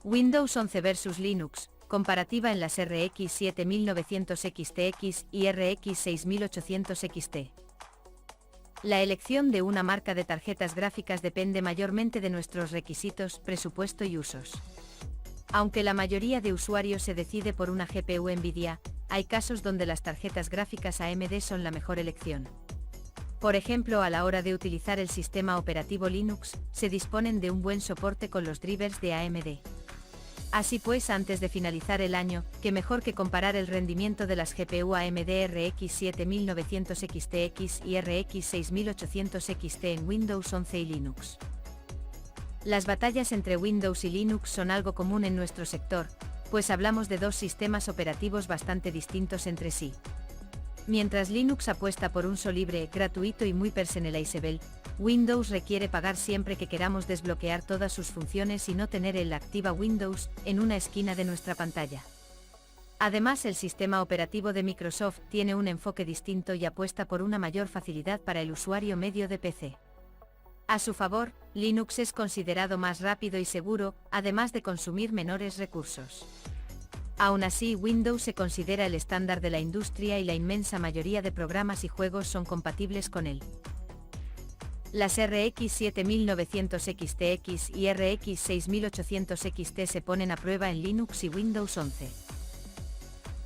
Windows 11 vs Linux, comparativa en las RX 7900 XTX y RX 6800 XT. La elección de una marca de tarjetas gráficas depende mayormente de nuestros requisitos, presupuesto y usos. Aunque la mayoría de usuarios se decide por una GPU Nvidia, hay casos donde las tarjetas gráficas AMD son la mejor elección. Por ejemplo, a la hora de utilizar el sistema operativo Linux, se disponen de un buen soporte con los drivers de AMD. Así pues, antes de finalizar el año, qué mejor que comparar el rendimiento de las GPU AMD RX 7900 XTX y RX 6800 XT en Windows 11 y Linux. Las batallas entre Windows y Linux son algo común en nuestro sector, pues hablamos de dos sistemas operativos bastante distintos entre sí. Mientras Linux apuesta por uso libre, gratuito y muy personalizable, Windows requiere pagar siempre que queramos desbloquear todas sus funciones y no tener el Activa Windows en una esquina de nuestra pantalla. Además, el sistema operativo de Microsoft tiene un enfoque distinto y apuesta por una mayor facilidad para el usuario medio de PC. A su favor, Linux es considerado más rápido y seguro, además de consumir menores recursos. Aún así, Windows se considera el estándar de la industria y la inmensa mayoría de programas y juegos son compatibles con él. Las RX 7900 XTX y RX 6800 XT se ponen a prueba en Linux y Windows 11.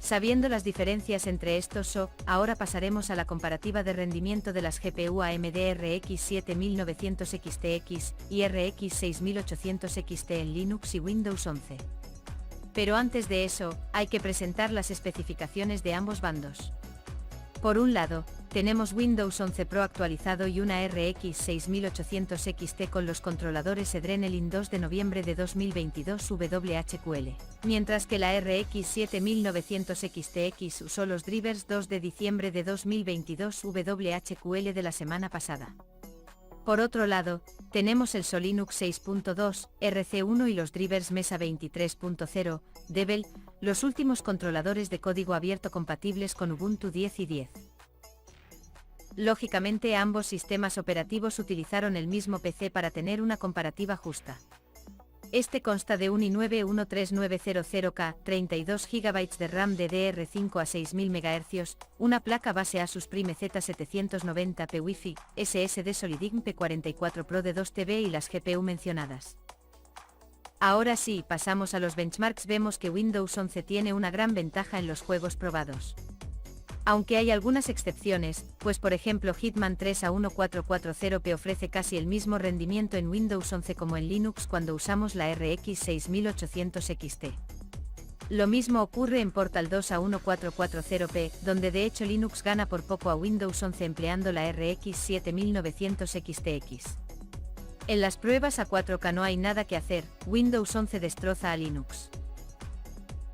Sabiendo las diferencias entre estos ahora pasaremos a la comparativa de rendimiento de las GPU AMD RX 7900 XTX y RX 6800 XT en Linux y Windows 11. Pero antes de eso, hay que presentar las especificaciones de ambos bandos. Por un lado, tenemos Windows 11 Pro actualizado y una RX 6800 XT con los controladores Adrenalin 2 de noviembre de 2022 WHQL, mientras que la RX 7900 XTX usó los drivers 2 de diciembre de 2022 WHQL de la semana pasada. Por otro lado, tenemos el Solinux 6.2, RC1 y los drivers Mesa 23.0, Devel, los últimos controladores de código abierto compatibles con Ubuntu 10 y 10. Lógicamente, ambos sistemas operativos utilizaron el mismo PC para tener una comparativa justa. Este consta de un i9-13900K, 32 GB de RAM DDR5 a 6000 MHz, una placa base Asus Prime Z790p Wi-Fi, SSD SolidInc P44 Pro de 2 TB y las GPU mencionadas. Ahora sí, pasamos a los benchmarks. Vemos que Windows 11 tiene una gran ventaja en los juegos probados. Aunque hay algunas excepciones, pues por ejemplo Hitman 3 a 1440p ofrece casi el mismo rendimiento en Windows 11 como en Linux cuando usamos la RX 6800 XT. Lo mismo ocurre en Portal 2 a 1440p, donde de hecho Linux gana por poco a Windows 11 empleando la RX 7900 XTX. En las pruebas a 4K no hay nada que hacer, Windows 11 destroza a Linux.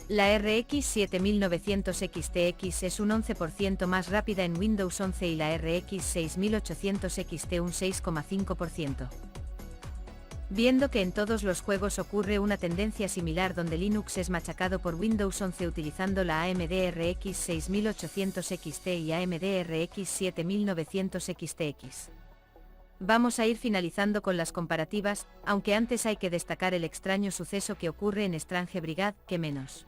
La RX 7900 XTX es un 11% más rápida en Windows 11 y la RX 6800 XT un 6,5%. Viendo que en todos los juegos ocurre una tendencia similar donde Linux es machacado por Windows 11 utilizando la AMD RX 6800 XT y AMD RX 7900 XTX. Vamos a ir finalizando con las comparativas, aunque antes hay que destacar el extraño suceso que ocurre en Strange Brigade, que menos.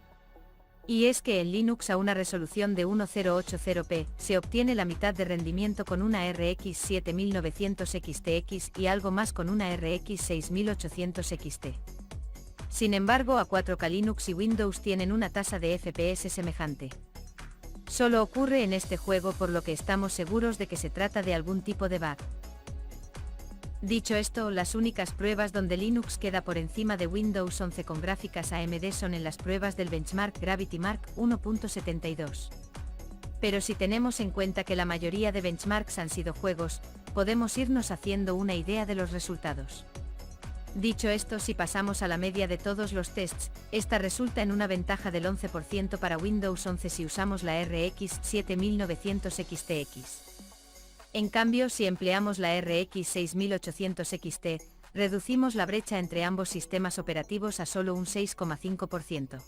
Y es que en Linux a una resolución de 1080p se obtiene la mitad de rendimiento con una RX 7900 XTX y algo más con una RX 6800 XT. Sin embargo, a 4K Linux y Windows tienen una tasa de FPS semejante. Solo ocurre en este juego, por lo que estamos seguros de que se trata de algún tipo de bug. Dicho esto, las únicas pruebas donde Linux queda por encima de Windows 11 con gráficas AMD son en las pruebas del benchmark Gravity Mark 1.72. Pero si tenemos en cuenta que la mayoría de benchmarks han sido juegos, podemos irnos haciendo una idea de los resultados. Dicho esto, si pasamos a la media de todos los tests, esta resulta en una ventaja del 11% para Windows 11 si usamos la RX 7900 XTX. En cambio, si empleamos la RX 6800 XT, reducimos la brecha entre ambos sistemas operativos a solo un 6,5%.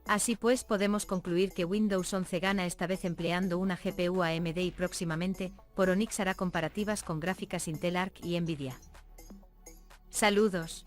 Así pues, podemos concluir que Windows 11 gana esta vez empleando una GPU AMD y próximamente, Poronix hará comparativas con gráficas Intel Arc y Nvidia. Saludos.